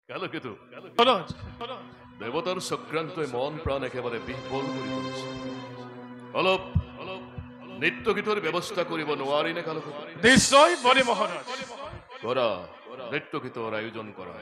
কালকেতু মহাৰাজ দেবতাৰ চক্ৰান্ত মন প্ৰাণ একেবাৰে বিহ্বল কৰি তুলিছে। অলপ নৃত্য গীতৰ ব্যৱস্থা কৰিব নোৱাৰি নে কালকেতু? নিশ্চয় বনে মহাৰাজ। কৰা নৃত্য গীতৰ আয়োজন কৰা।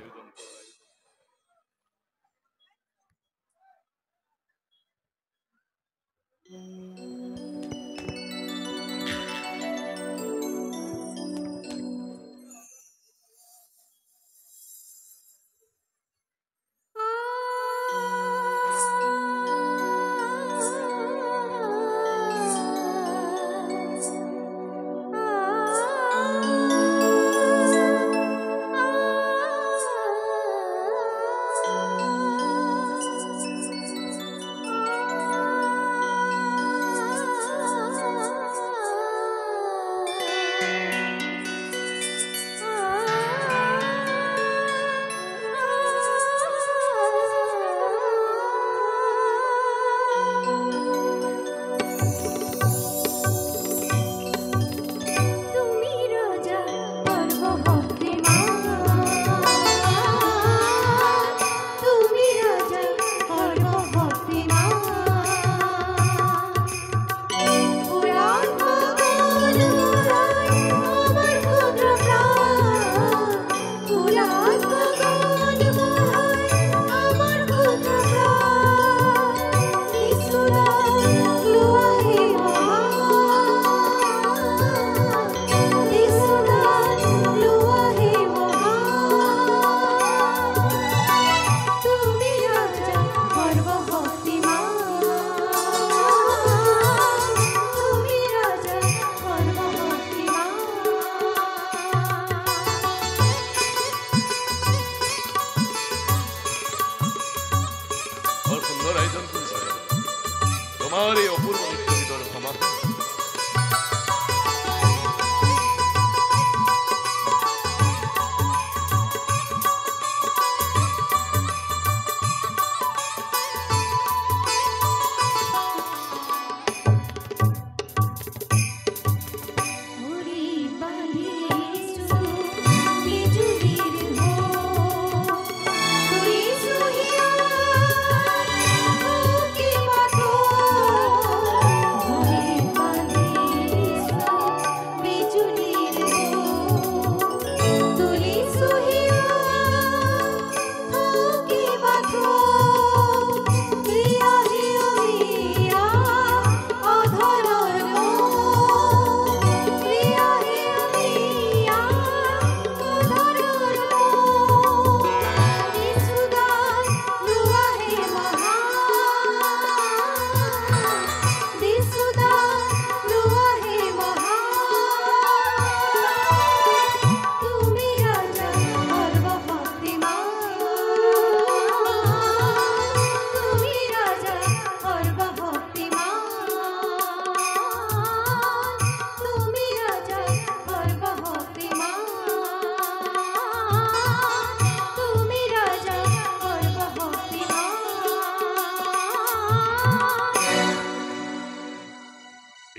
তোমাৰ এই অপূৰ্ব নৃত্য গীতৰ সমাজ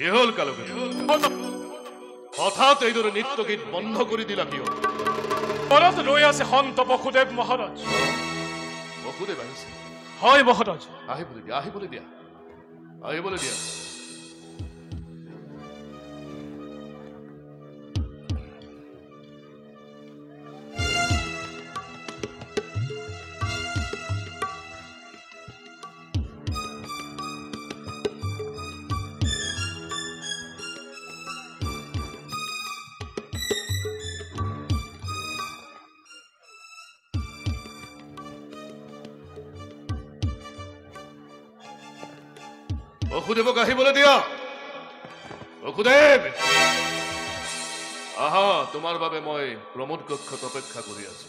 এহল কালকে হঠাৎ এইদৰে নৃত্য গীত বন্ধ কৰি দিলা কিয়? মহাৰাজ ৰৈ আছে সন্ত বসুদেৱ মহাৰাজ। বসুদেৱ আহিছে? হয় মহাৰাজ। আহিবলৈ দিয়া, আহিবলৈ দিয়া, আহিবলৈ দিয়া। বসুদেৱক আহিবলৈ দিয়া। বসুদেৱ আহা, তোমাৰ বাবে মই প্ৰমোদ কক্ষত অপেক্ষা কৰি আছো।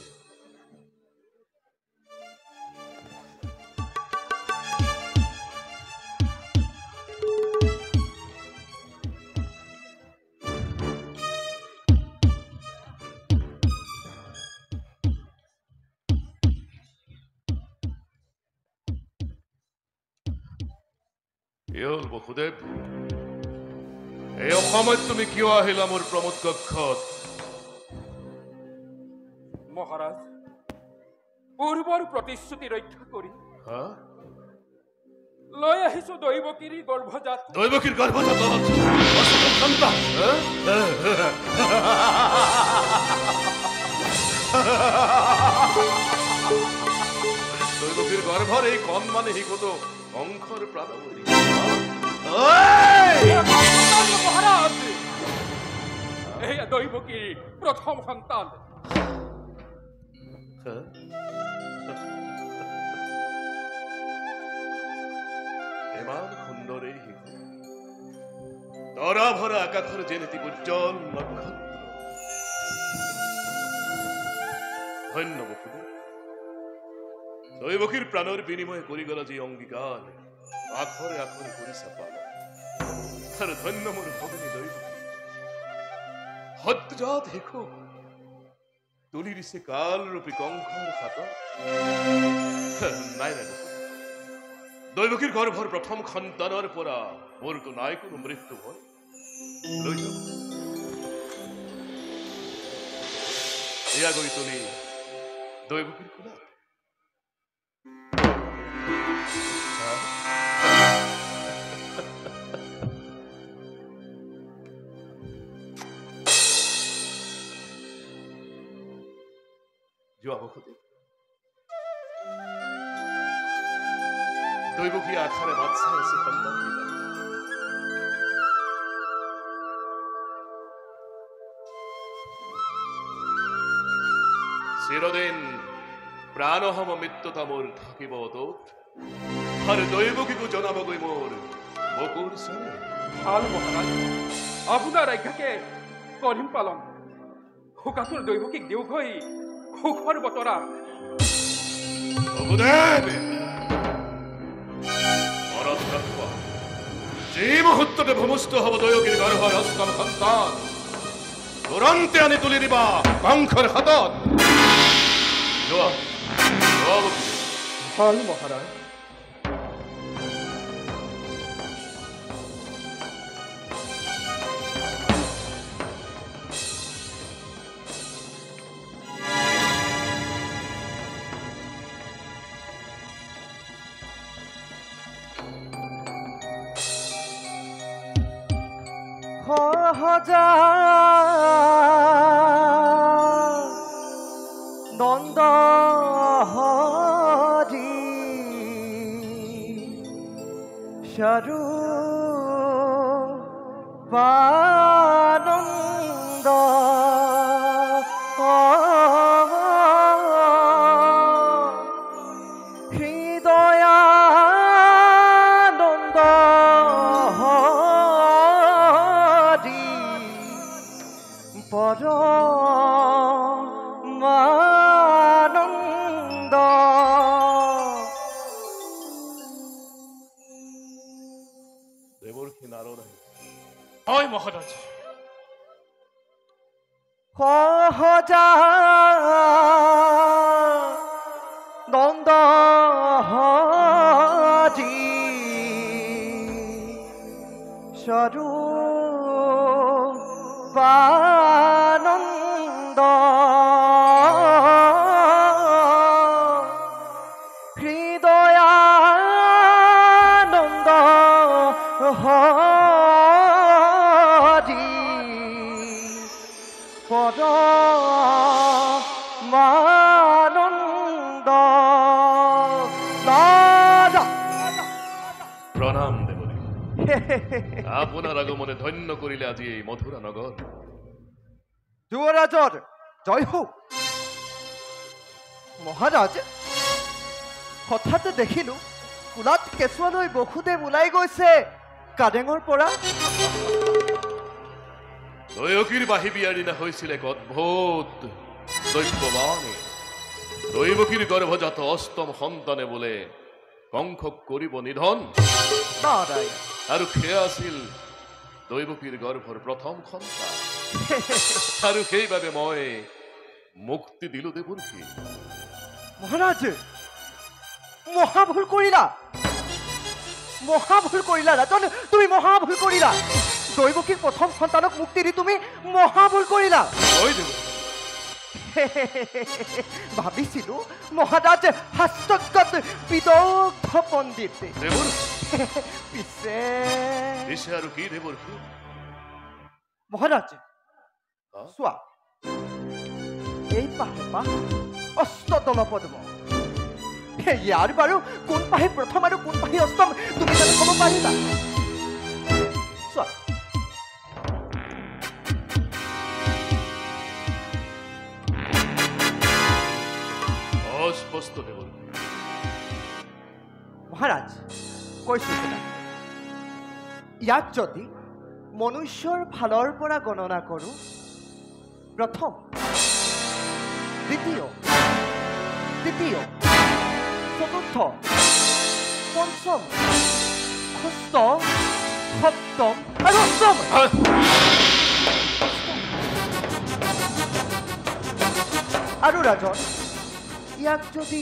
বসুদেৱ এই অসমত তুমি কিয় আহিলা মোৰ প্ৰমোদ কক্ষত? মহাৰাজ পূৰ্বৰ প্ৰতিশ্ৰুতি ৰক্ষা কৰি হা লৈ আহিছো দৈৱকীৰী গৰ্ভজাত দৈবকীৰ গৰ্ভজাত অষ্টম সন্তান দৈবকীৰ গৰ্ভৰ এই কন্মানে হিকত কঙ্কৰ প্ৰাণবলী মহাৰাজ এয়া দৈৱকীৰ প্ৰথম সন্তান এমান সুন্দরে হিকু তরা ভরা আকাশর যেনিতি উজ্জ্বল নক্ষত্র ধন্য বকুল দৈবকীর প্রাণর বিনিময় করি গেল যে অঙ্গীকার আখরে আখরে করিসা পালা আর ধন্য মোর ভগনী দৈবকী হদ্জাত হেখো তুলির সে কাল রূপী কঙ্কর খাত নাই না দৈবকীর গর্ভর প্রথম সন্তানৰ পৰা মোৰ তো নাই কোনো মৃত্যু ভয় লৈ যাব এয়া গৈ তুলি দৈবকীৰ কোলাত যোৱা বসতি দৈবকী আখাৰে বাচ্চা এসে সন্তান দিল চিৰদিন প্ৰাণহম মৃত্যুতা মোৰ থাকিব অতোট আৰ দৈবকীকো জনাবগৈ মোৰ বকুৰ চৰে ভাল মহাৰাজ আপোনাৰ আজ্ঞাকে কৰিম পালন শোকাতুৰ দৈৱকীক দেউঘৈ সুখৰ বতৰা ভগদেৱ যে মুহূৰ্ততে ভূমিষ্ঠ হব দৈবকীৰ গৰ্ভৰ অষ্টম সন্তান তুৰন্তে আনি তুলি দিবা কঙ্কৰ হাতত ভাল মহাৰাজ সহজা নন্দ হৰি সৰু বানন্দ হৃদয়ানন্দ পৰমানন্দ দেবৰ্ষী নাৰদ হয় মহাৰাজ সহজা নন্দ হৰি সৰু বানন্দ হৃদয়ানন্দ হৰি পৰমানন্দ প্ৰণাম দেবৰী আপনাৰ আগমনে ধন্য কৰিলে আজি এই মথুৰা নগৰ যুৱৰাজৰ জয় হোক মহাৰাজ হঠাৎ দেখিলো কোলাত কেঁচুৱা লৈ বসুদেৱ ওলাই গৈছে কাৰেঙৰ পৰা দৈবকীৰ বাহি বিয়াৰ দিনা হয়েছিল এক অদ্ভুত দৈত্যবাণী দৈবকীৰ গৰ্ভজাত অষ্টম সন্তানে বলে কঙ্কক কৰিব নিধন নাৰায়ণ আৰু সেয়া আছিল দৈবকীৰ গৰ্ভৰ প্ৰথম সন্তান আৰু সেইবাবে মই মুক্তি দিলো দেবৰ্ষী মহাৰাজ মহাভুল কৰিলা ৰাজন তুমি মহাভুল কৰিলা দৈবকীৰ প্ৰথম সন্তানক মুক্তি দি তুমি মহাভুল কৰিলা ওই দেব ভাবিছিলো মহাৰাজ হাস্যজ্ঞত বিদগ্ধ পণ্ডিত দেৱৰ পিছে পিছে আৰু কি দেৱৰ কি মহাৰাজ হা? চোৱা এই পাহে অষ্টদল পদ্ম ইয়াৰ বাৰু কোন পাহে প্ৰথম আৰু কোন পাহে অষ্টম তুমি জানো ক'ব পাৰিবা চোৱা অস্পষ্ট দেৱৰ মহাৰাজ কৈছো শুনা ইয়াক যদি মনুষ্যৰ ফালৰ পৰা গণনা কৰোঁ প্ৰথম দ্বিতীয় তৃতীয় চতুৰ্থ পঞ্চম ষষ্ঠ সপ্তম আৰু অষ্টম আৰু ৰাজন ইয়াক যদি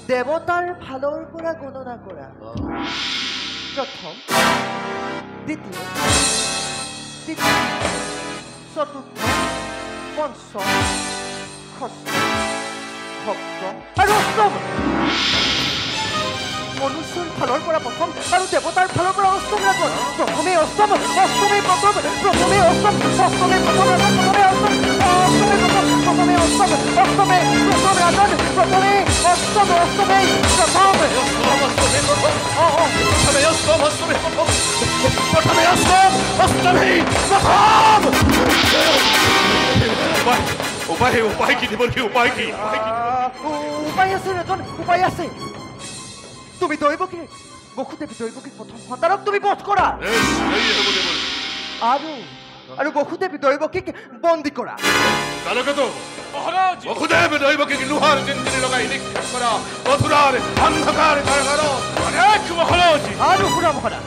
দেৱতাৰ ফালৰ পৰা গণনা কৰা প্ৰথম দ্বিতীয় তৃতীয় চতুৰ্থ পঞ্চম ষষ্ঠ সপ্তম আৰু অষ্টম মনুষ্যৰ ফালৰ পৰা প্ৰথম আৰু দেৱতাৰ ফালৰ পৰা অষ্টম ৰাজন প্ৰথমে অষ্টম অষ্টমে প্ৰথম প্ৰথমে অষ্টম অষ্টমে প্ৰথম ৰাজন প্ৰথমে অষ্টম অষ্টমে প্ৰথম প্ৰথমে অষ্টম অষ্টমে প্ৰথম ৰাজন প্ৰথমে অষ্টম অষ্টমে প্ৰথম উপায় উপায় কি দেৱৰ কি উপায় কি উপায় আছে ৰাজন উপায় আছে তুমি দৈৱকী বসুদেৱী দৈৱকীৰ প্ৰথম সন্তানক তুমি বধ কৰা আৰু আৰু বসুদেৱী দৈৱকীক বন্দী কৰা মহাৰাজ বসুদেৱ দৈৱকীক লোহাৰ জিঞ্জিৰি লগাই নিক্ষেপ কৰা মথুৰাৰ অন্ধকাৰ কাৰাগাৰত অনেক মহাৰাজ আৰু শুনা মহাৰাজ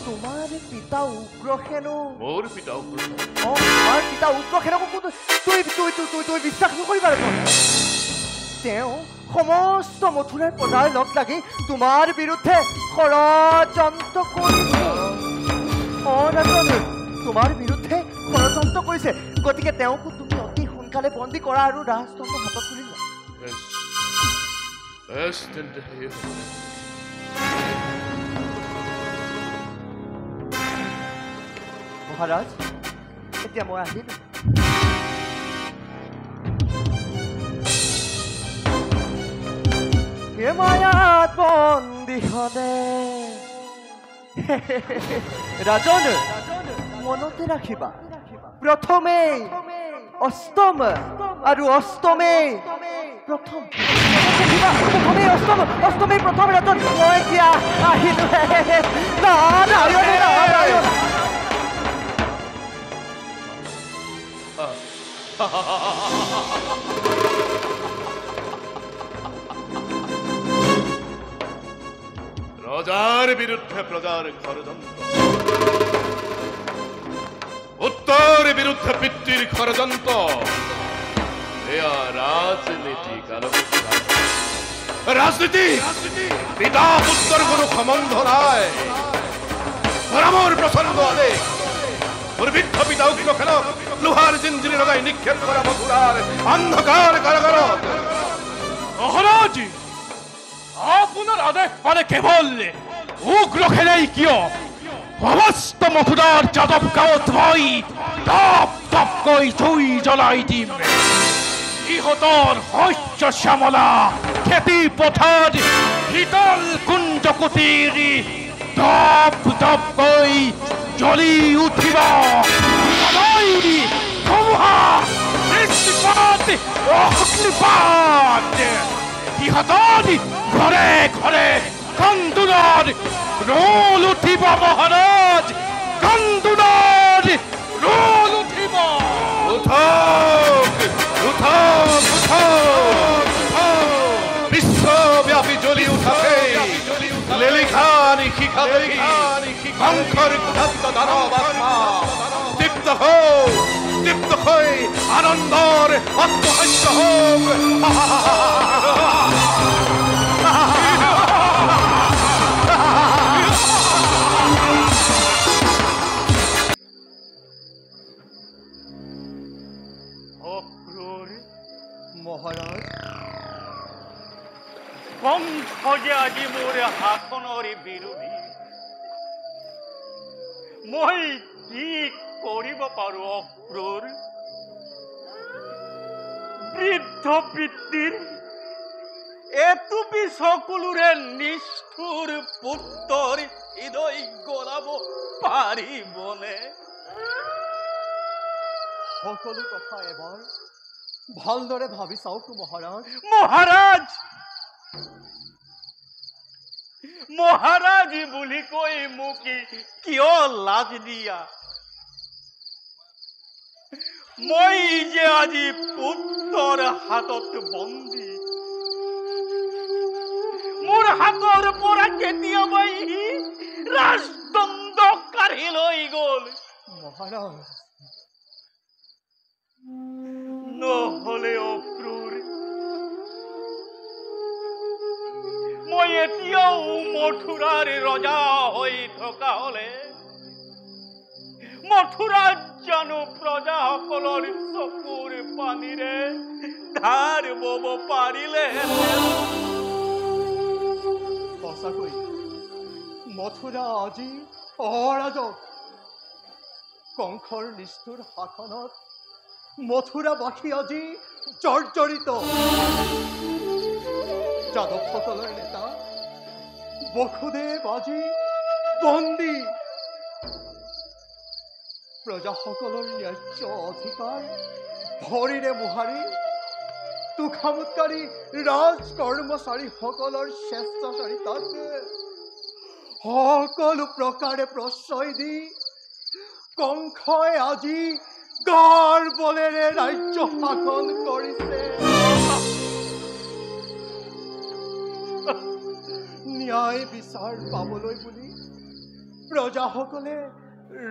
তোমাৰ পিতা উগ্ৰসেনো মোৰ পিতা উগ্ৰসেন তোমাৰ পিতা উগ্ৰসেনকো তুই বিশ্বাস নকৰিবা তেওঁ সমস্ত মথুৰাৰ প্ৰজাৰ লগ লাগি তোমাৰ বিৰুদ্ধে ষড়যন্ত্ৰ কৰিছে তোমাৰ বিৰুদ্ধে ষড়যন্ত্ৰ কৰিছে গতিকে তেওঁকো তুমি অতি সোনকালে বন্দী কৰা আৰু ৰাজতন্ত্ৰ হাতত তুলি লোৱা তেন্তে সেই হ'ব। মহাৰাজ এতিয়া মই আহিলো মায়াত বন্দী হলে ৰাজন মনতে ৰাখিবা প্ৰথমে অষ্টম আৰু অষ্টমে প্ৰথম প্ৰথমে অষ্টম অষ্টমে প্ৰথম ৰাজন মই এতিয়া আহিলো নাৰায়ণ ৰজাৰ বিৰুদ্ধে প্ৰজাৰ ষড়যন্ত্ৰ উত্তৰ বিৰুদ্ধে পিতৃৰ ষড়যন্ত্ৰ এয়া ৰাজনীতি ৰাজনীতি পিতা পুত্ৰৰ কোনো সম্বন্ধ নাই ধৰ্মৰ প্ৰচণ্ড আদেশ মোৰ বৃদ্ধ পিতা উগ্ৰসেনক লোহাৰ জিঞ্জিৰি লগাই নিক্ষেপ কৰা মথুৰাৰ অন্ধকাৰ কাৰাগাৰত মহাৰাজ আপনাৰ আদেশ মানে কেবল উগ্ৰসেনাই কিয় সমস্ত মথুৰাৰ যাদব গাঁৱত মই টপ টপকৈ জুই জ্বলাই দিম ইহঁতৰ শস্য শ্যামলা খেতি পথাৰ শীতল কুঞ্জ কুটিৰি টপ টপকৈ জ্বলি উঠিব ধুমুহা বৃষ্টিপাত অগ্নিপাত ইহঁতৰ ঘৰে ঘৰে কন্দুলৰ ৰোল উঠিব মহাৰাজ কন্দুলৰ ৰোল উঠিব বিশ্বব্যাপী জ্বলি উঠাছে লেলিখানি শিখালি শংকৰ কুধান্ত দানৱ আত্মা দীপ্ত হৈ আনন্দৰ অট্টহাস্য হওক অক্ৰোৰে কংস যে আজি মোৰ শাসনৰ বিৰোধী মই কি কৰিব পাৰো অক্ৰূৰ বৃদ্ধ পিতৃৰ এটুপি চকুলোৰে নিষ্ঠুৰ পুত্ৰৰ হৃদয় গলাব পাৰিবনে সকলো কথা এবাৰ ভালদৰে ভাবি চাওক মহাৰাজ মহাৰাজ বুলি কৈ মোক কিয় লাজ দিয়া মই যে আজি পুত্ৰৰ হাতত বন্দী মোৰ হাতৰ পৰা কেতিয়াবাই ৰাজদণ্ড কাঢ়ি লৈ গ'ল মহাৰাজ নহলে অক্ৰূৰ মই এতিয়াও মথুৰাৰ ৰজা হৈ থকা হলে মথুৰাত জানো প্ৰজাসকলৰ চকুৰ পানীৰে ধাৰ বব পাৰিলে সঁচাকৈ মথুৰা আজি অৰাজক কংসৰ নিষ্ঠুৰ শাসনত মথুৰাবাসী আজি জৰ্জৰিত যাদৱসকলৰ নেতা বসুদেৱ আজি বন্দী প্ৰজাসকলৰ ন্যায্য অধিকাৰ ভৰিৰে মোহাৰি তুখামুৎকাৰী ৰাজ কৰ্মচাৰীসকলৰ স্বেচ্ছাচাৰিতাক সকলো প্ৰকাৰে প্ৰশ্ৰয় দি কংসই আজি গাৰ বলেৰে ৰাজ্য শাসন কৰিছে ন্যায় বিচাৰ পাবলৈ বুলি প্ৰজাসকলে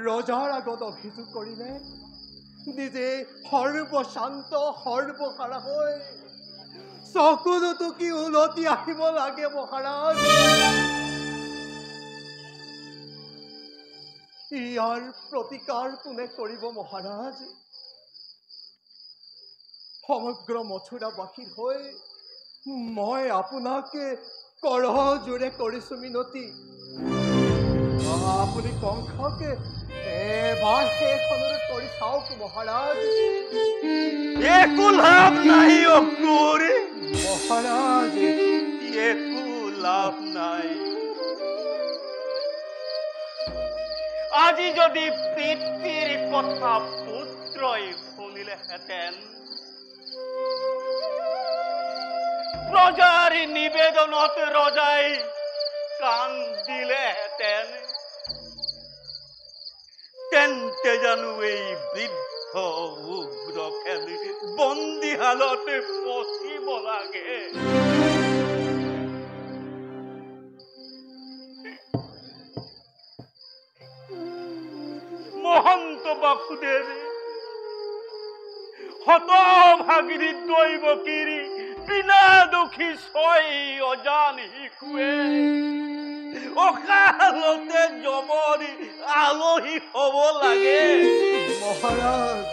ৰজাৰ আগত অভিযোগ কৰিলে নিজে সৰ্বশান্ত সৰ্বসাৰা হৈ চকুলো টুকি উলটি আহিব লাগে মহাৰাজ ইয়াৰ প্ৰতিকাৰ কোনে কৰিব মহাৰাজ সমগ্ৰ মথুৰাবাসীৰ হৈ মই আপোনাকে কৰজোৰে কৰিছো মিনতি আপুনি কংসকে এবাৰ শেষ অনুৰোধ কৰি চাওক মহাৰাজ একো লাভ নাই অক্ৰূৰ মহাৰাজ একো লাভ নাই আজি যদি পিতৃৰ কথা পুত্ৰই শুনিলেহেঁতেন প্ৰজাৰ নিবেদনত ৰজাই কাণ দিলেহেঁতেন তেন্তে জানো এই বৃদ্ধ উগ্ৰখেদ বন্দীশালত পচিব লাগে মহন্ত বাসুদেৱ হতভাগিনী দৈৱকীৰ বিনা দোষী ছয় অজান শিশুৱে অকালতে যমৰ আলহী হব লাগে মহাৰাজ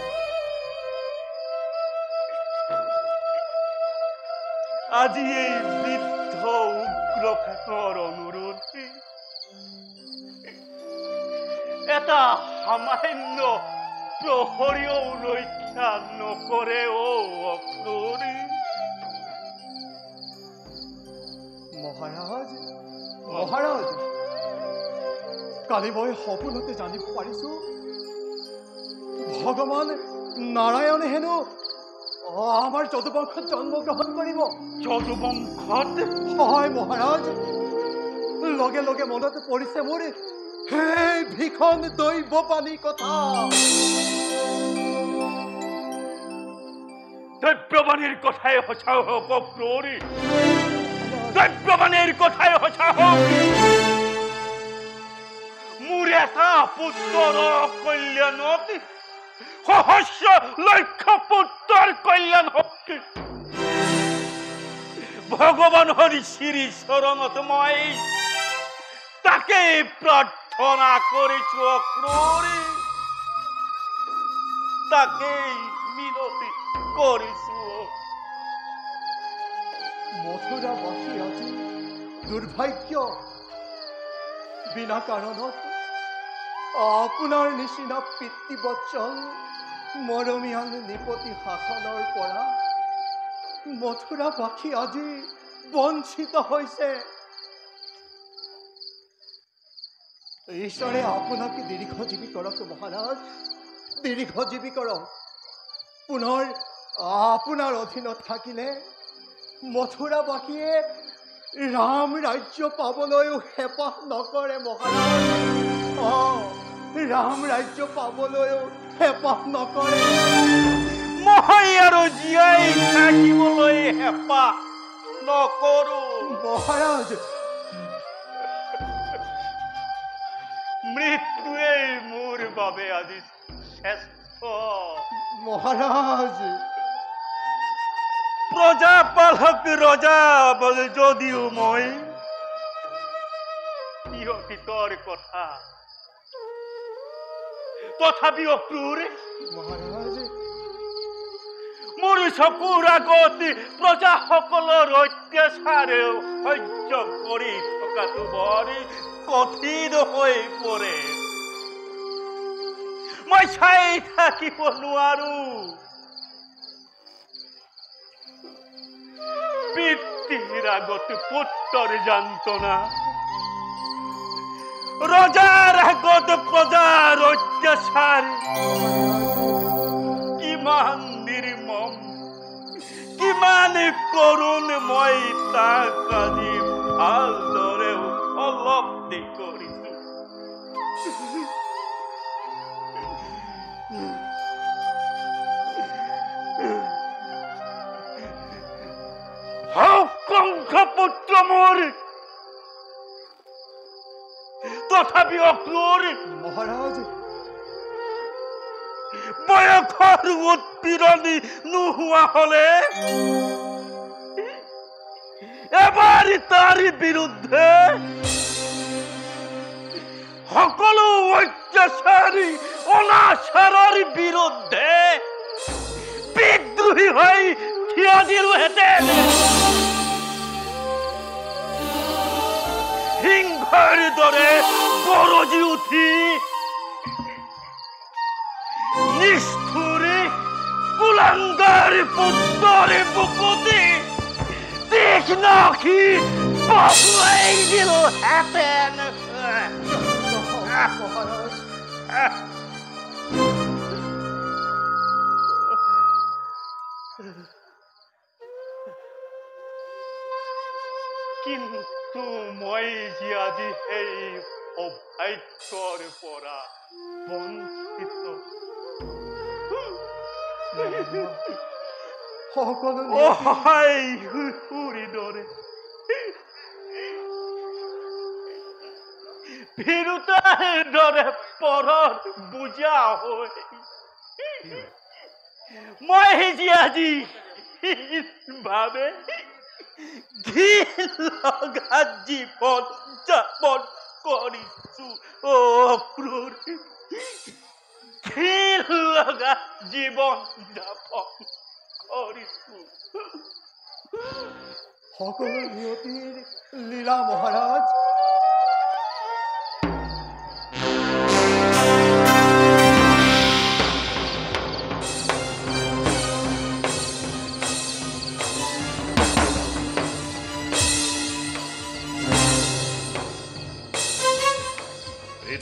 আজি এই বৃদ্ধ উগ্ৰখেতৰ অনুৰোধ এটা সামান্য প্ৰহৰীও ৰক্ষা নকৰে অক্ৰূৰ মহাৰাজ মহাৰাজ কালি মই সপোনতে জানিব পাৰিছো ভগৱান নাৰায়ণে হেনো আমাৰ যদুবংশত জন্মগ্ৰহণ কৰিব যদুবংশত হয় মহাৰাজ লগে লগে মনত পৰিছে মোৰ সেই ভীষণ দৈৱবাণী কথা দৈৱবাণীৰ কথাই সঁচা হওক অক্ৰূৰ দৈৱবাণীৰ কথাই সঁচা হওক মোৰ এটা পুত্ৰৰ কল্যাণত সহস্ৰ লক্ষ পুত্ৰৰ কল্যাণ হওক ভগৱানৰ শ্ৰী চৰণত মই তাকেই প্ৰাৰ্থনা কৰিছো অক্ৰূৰ তাকেই মিনতি কৰিছো মথুৰাবাসী আজি দুৰ্ভাগ্য বিনা কাৰণত আপোনাৰ নিচিনা পিতৃবৎসল মৰমীয়াল নিপতি শাসনৰ পৰা মথুৰাবাসী আজি বঞ্চিত হৈছে। ঈশ্বৰে আপোনাকে দীৰ্ঘজীৱী কৰক মহাৰাজ, দীৰ্ঘজীৱী কৰক। পুনৰ আপোনাৰ অধীনত থাকিলে মথুৰাবাসীয়ে ৰাম ৰাজ্য পাবলৈও হেঁপাহ নকৰে মহাৰাজ। ৰাম ৰাজ্য পাবলৈও হেঁপাহ নকৰে। মই আৰু জীয়াই থাকিবলৈ হেঁপাহ নকৰো মহাৰাজ। মৃত্যুৱেই মোৰ বাবে আজি শ্ৰেষ্ঠ। মহাৰাজ প্ৰজাপালক ৰজা যদিও মই অতীতৰ কথা তথাপি অক্ৰূৰ মহাৰাজ মোৰ চকুৰ আগত প্ৰজাসকলৰ অত্যাচাৰে সহ্য কৰি থকাটো বৰ কঠিন হৈ পৰে। মই চাই থাকিব নোৱাৰো। পিতৃৰ আগত পুত্ৰৰ যন্ত্ৰণা, ৰজাৰ আগত প্ৰজাৰ অত্যাচাৰ, কিমান নিৰ্মম, কিমান কৰুণ মই তাক আজি ভালদৰে উপলব্ধি কৰিছো। কংস পুত্ৰ মোৰ, তথাপি অক্ৰূৰ মহাৰাজ বয়সৰ উৎপীড়নী নোহোৱা হলে এবাৰ তাৰ বিৰুদ্ধে সকলো অত্যাচাৰী অনাচাৰৰ বিৰুদ্ধে বিদ্ৰোহী হৈ থিয় দিলোহেঁতেন। সিংহৰ দৰে গৰজি উঠি নিষ্ঠুৰী কুলাংগাৰ পুত্ৰৰ বুকুটি তীক্ষ্ণী বহুৱাই দিলোহেঁতেন। কিন্তু মই যে আজি সেই সৌভাগ্যৰ পৰা বঞ্চিত। অহাই শিশুৰি দৰে ভীৰুতাৰ দৰে পৰৰ বুজা হৈ মই যে আজি ভাৱে ঘিণ লগা জীৱন যাপন কৰিছো। অক্ৰূৰ, ঘিণ লগা জীৱন যাপন কৰিছো। সকলো নিয়তিৰ লীলা মহাৰাজ।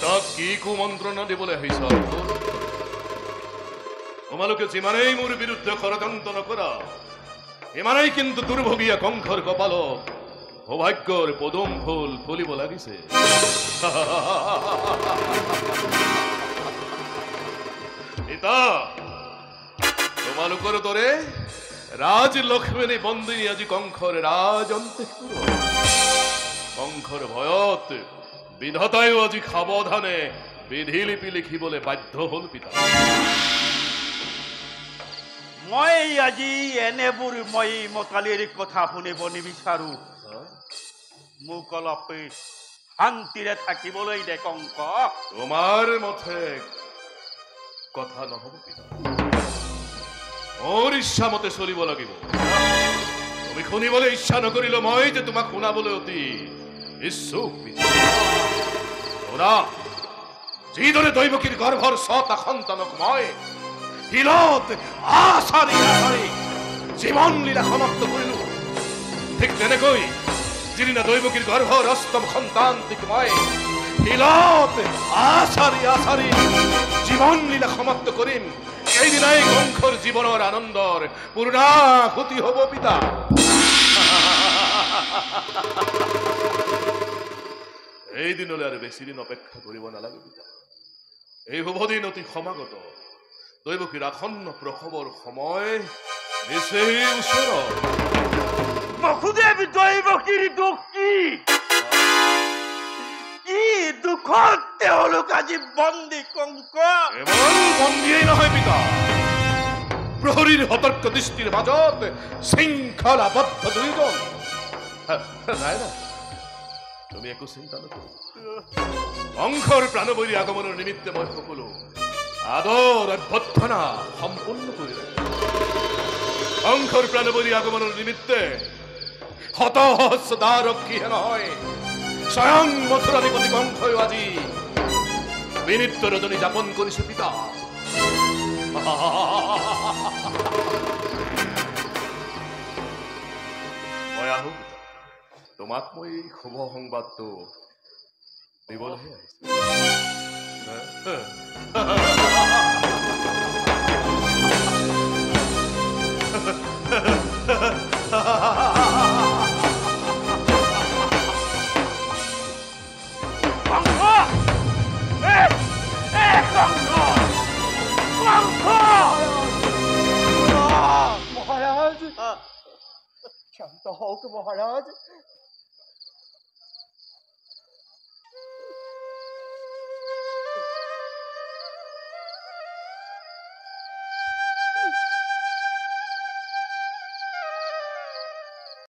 তাক কি কুমন্ত্ৰণা দিবলৈ আহিছ? তোমালোকে যিমানেই মোৰ বিৰুদ্ধে ষড়যন্ত্ৰ নকৰা, ইমানেই কিন্তু দুৰ্ভগীয়া কংসৰ কপালত সৌভাগ্যৰ পদুম ফুল ফুলিব লাগিছে। পিতা, তোমালোকৰ দৰে ৰাজলক্ষ্মী বন্দিনী আজি কংসৰ ৰাজ অন্তঃপুৰ। কংসৰ ভয়ত বিধাতায়ো আজি সাৱধানে বিধিলিপি লিখিবলৈ বাধ্য হল। পিতা, মই আজি এনেবোৰ মই মতালিৰ কথা শুনিব নিবিচাৰো। মোক অলপ শান্তিৰে থাকিবলৈ দে কংস। তোমাৰ মতে কথা নহব পিতা, মোৰ ইচ্ছা মতে চলিব লাগিব। তুমি শুনিবলৈ ইচ্ছা নকৰিলো মই যে তোমাক শুনাবলৈ অতি ইচ্ছুক যিদৰে দৈৱকীৰ গৰ্ভৰ 6টা সন্তানক মই শিলত আছাৰি আছাৰি জীৱন লীলা সমাপ্ত কৰিলো, ঠিক তেনেকৈ যিদিনা দৈৱকীৰ গৰ্ভৰ 8ম সন্তানটিক মই শিলত আছাৰি আছাৰি জীৱন লীলা সমাপ্ত কৰিম, সেইদিনাই কংসৰ জীৱনৰ আনন্দৰ পূৰ্ণাহুতি হ'ব পিতা। এই দিনলৈ আৰু বেছি দিন অপেক্ষা কৰিব নালাগে পিতা। এই শুভ দিন অতি সমাগত। দৈৱকীৰ আসন্ন প্ৰসৱৰ সময় নিচেই ওচৰত। বসুদেৱ দৈৱকীৰ দুখ কি? কি দুখত তেওঁলোক আজি বন্দী কংস? কেৱল বন্দীয়েই নহয় পিতা, প্ৰহৰীৰ সতৰ্ক দৃষ্টিৰ মাজত শৃংখলাবদ্ধ দুয়োজন। নাই নাই, তুমি একো চিন্তা নকৰিবা। কংসৰ প্ৰাণবলী আগমনৰ নিমিত্তে মই সকলো আদৰ অভ্যৰ্থনা সম্পূৰ্ণ কৰি ৰাখিম। কংসৰ প্ৰাণবলী আগমনৰ নিমিত্তে শত সহস্ৰ ৰক্ষীহে নহয়, স্বয়ং মথুৰাধিপতি কংসই আজি বিনিত্য ৰজনী যাপন কৰিছো পিতা। মই আহো পিতা, তোমাক মই এই শুভ সংবাদটো দিবলৈহে আহিছো। মহারাজ, শান্ত হোক মহারাজ,